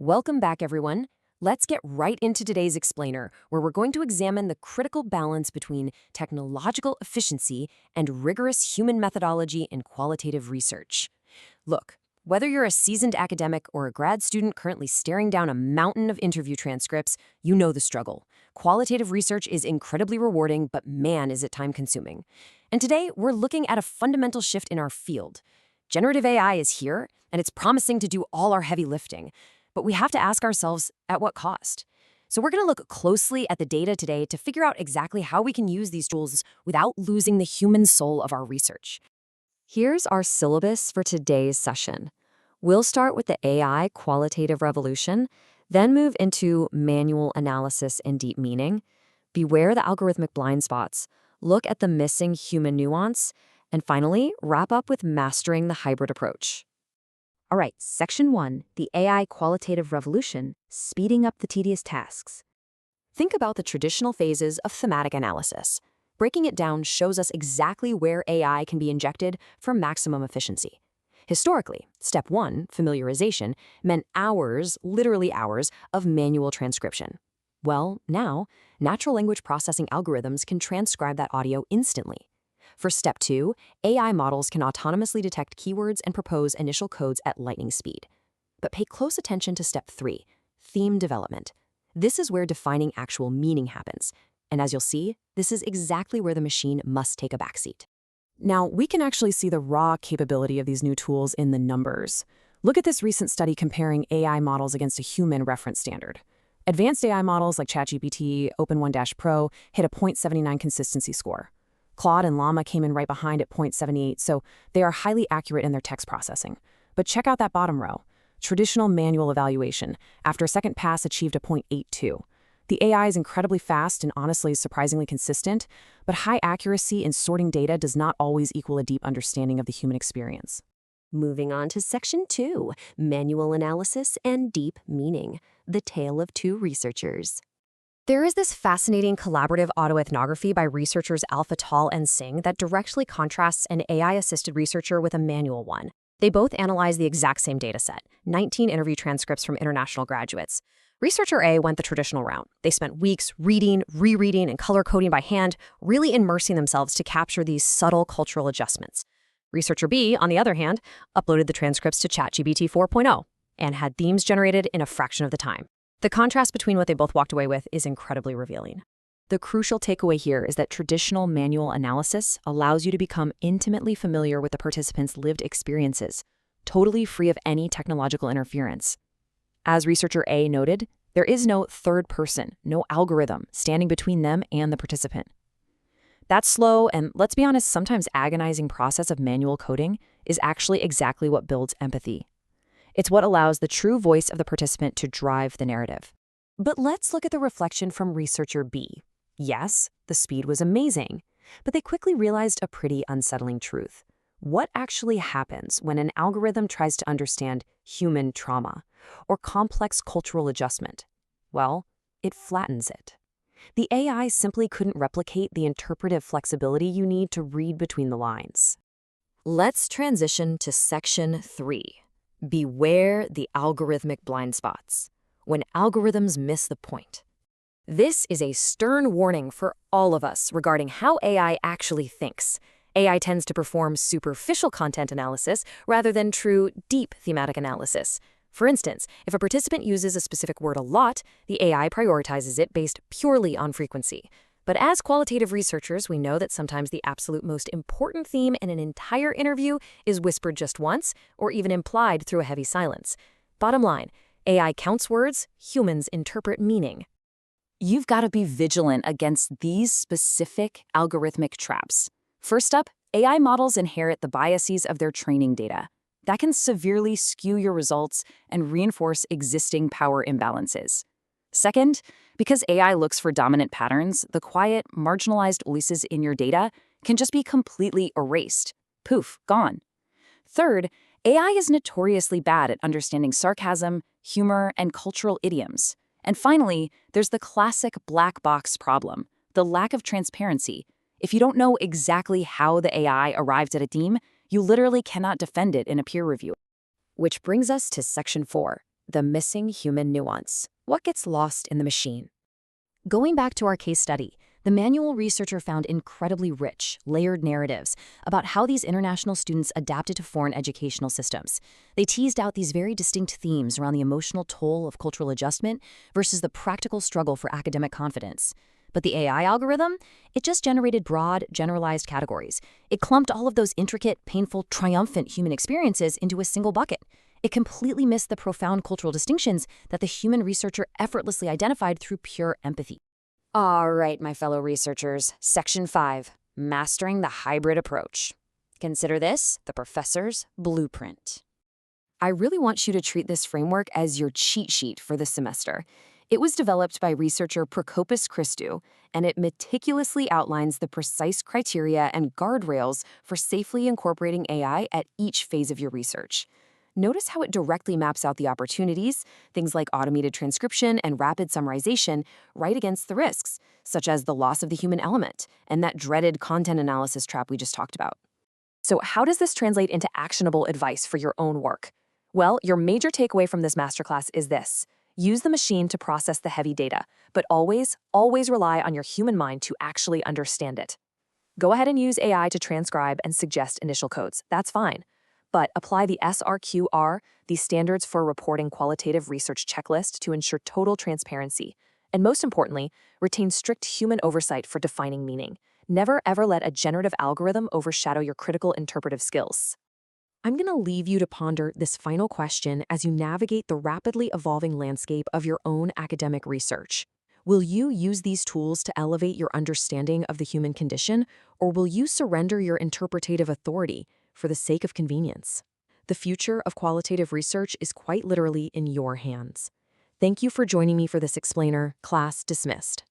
Welcome back, everyone. Let's get right into today's explainer, where we're going to examine the critical balance between technological efficiency and rigorous human methodology in qualitative research. Look, whether you're a seasoned academic or a grad student currently staring down a mountain of interview transcripts, you know the struggle. Qualitative research is incredibly rewarding, but man, is it time-consuming. And today, we're looking at a fundamental shift in our field. Generative AI is here, and it's promising to do all our heavy lifting. But we have to ask ourselves, at what cost? So we're going to look closely at the data today to figure out exactly how we can use these tools without losing the human soul of our research. Here's our syllabus for today's session. We'll start with the AI qualitative revolution, then move into manual analysis and deep meaning, beware the algorithmic blind spots, look at the missing human nuance, and finally, wrap up with mastering the hybrid approach. All right, Section 1, the AI qualitative revolution, speeding up the tedious tasks. Think about the traditional phases of thematic analysis. Breaking it down shows us exactly where AI can be injected for maximum efficiency. Historically, Step 1, familiarization, meant hours, literally hours, of manual transcription. Well, now, natural language processing algorithms can transcribe that audio instantly. For Step 2, AI models can autonomously detect keywords and propose initial codes at lightning speed. But pay close attention to Step 3, theme development. This is where defining actual meaning happens. And as you'll see, this is exactly where the machine must take a backseat. Now, we can actually see the raw capability of these new tools in the numbers. Look at this recent study comparing AI models against a human reference standard. Advanced AI models like ChatGPT, Open1-Pro hit a 0.79 consistency score. Claude and Llama came in right behind at 0.78, so they are highly accurate in their text processing. But check out that bottom row. Traditional manual evaluation, after a second pass, achieved a 0.82. The AI is incredibly fast and honestly surprisingly consistent, but high accuracy in sorting data does not always equal a deep understanding of the human experience. Moving on to Section 2, manual analysis and deep meaning, the tale of two researchers. There is this fascinating collaborative autoethnography by researchers Alpha Tal and Singh that directly contrasts an AI-assisted researcher with a manual one. They both analyze the exact same dataset, 19 interview transcripts from international graduates. Researcher A went the traditional route. They spent weeks reading, rereading, and color-coding by hand, really immersing themselves to capture these subtle cultural adjustments. Researcher B, on the other hand, uploaded the transcripts to ChatGPT 4.0 and had themes generated in a fraction of the time. The contrast between what they both walked away with is incredibly revealing. The crucial takeaway here is that traditional manual analysis allows you to become intimately familiar with the participants' lived experiences, totally free of any technological interference. As researcher A noted, there is no third person, no algorithm standing between them and the participant. That slow and, let's be honest, sometimes agonizing process of manual coding is actually exactly what builds empathy. It's what allows the true voice of the participant to drive the narrative. But let's look at the reflection from researcher B. Yes, the speed was amazing, but they quickly realized a pretty unsettling truth. What actually happens when an algorithm tries to understand human trauma or complex cultural adjustment? Well, it flattens it. The AI simply couldn't replicate the interpretive flexibility you need to read between the lines. Let's transition to Section 3. Beware the algorithmic blind spots, when algorithms miss the point. This is a stern warning for all of us regarding how AI actually thinks. AI tends to perform superficial content analysis rather than true, deep thematic analysis. For instance, if a participant uses a specific word a lot, the AI prioritizes it based purely on frequency. But as qualitative researchers, we know that sometimes the absolute most important theme in an entire interview is whispered just once, or even implied through a heavy silence. Bottom line, AI counts words, humans interpret meaning. You've got to be vigilant against these specific algorithmic traps. First up, AI models inherit the biases of their training data. That can severely skew your results and reinforce existing power imbalances. Second, because AI looks for dominant patterns, the quiet, marginalized voices in your data can just be completely erased. Poof, gone. Third, AI is notoriously bad at understanding sarcasm, humor, and cultural idioms. And finally, there's the classic black box problem, the lack of transparency. If you don't know exactly how the AI arrived at a theme, you literally cannot defend it in a peer review. Which brings us to Section 4, the missing human nuance. What gets lost in the machine? Going back to our case study, the manual researcher found incredibly rich, layered narratives about how these international students adapted to foreign educational systems. They teased out these very distinct themes around the emotional toll of cultural adjustment versus the practical struggle for academic confidence. But the AI algorithm, it just generated broad, generalized categories. It clumped all of those intricate, painful, triumphant human experiences into a single bucket. It completely missed the profound cultural distinctions that the human researcher effortlessly identified through pure empathy. All right, my fellow researchers, Section 5, Mastering the Hybrid Approach. Consider this the professor's blueprint. I really want you to treat this framework as your cheat sheet for this semester. It was developed by researcher Prokopis Christou, and it meticulously outlines the precise criteria and guardrails for safely incorporating AI at each phase of your research. Notice how it directly maps out the opportunities, things like automated transcription and rapid summarization, right against the risks, such as the loss of the human element and that dreaded content analysis trap we just talked about. So how does this translate into actionable advice for your own work? Well, your major takeaway from this masterclass is this. Use the machine to process the heavy data, but always rely on your human mind to actually understand it. Go ahead and use AI to transcribe and suggest initial codes. That's fine. But apply the SRQR, the Standards for Reporting Qualitative Research checklist, to ensure total transparency. And most importantly, retain strict human oversight for defining meaning. Never ever let a generative algorithm overshadow your critical interpretive skills. I'm going to leave you to ponder this final question as you navigate the rapidly evolving landscape of your own academic research. Will you use these tools to elevate your understanding of the human condition, or will you surrender your interpretative authority for the sake of convenience? The future of qualitative research is quite literally in your hands. Thank you for joining me for this explainer. Class dismissed.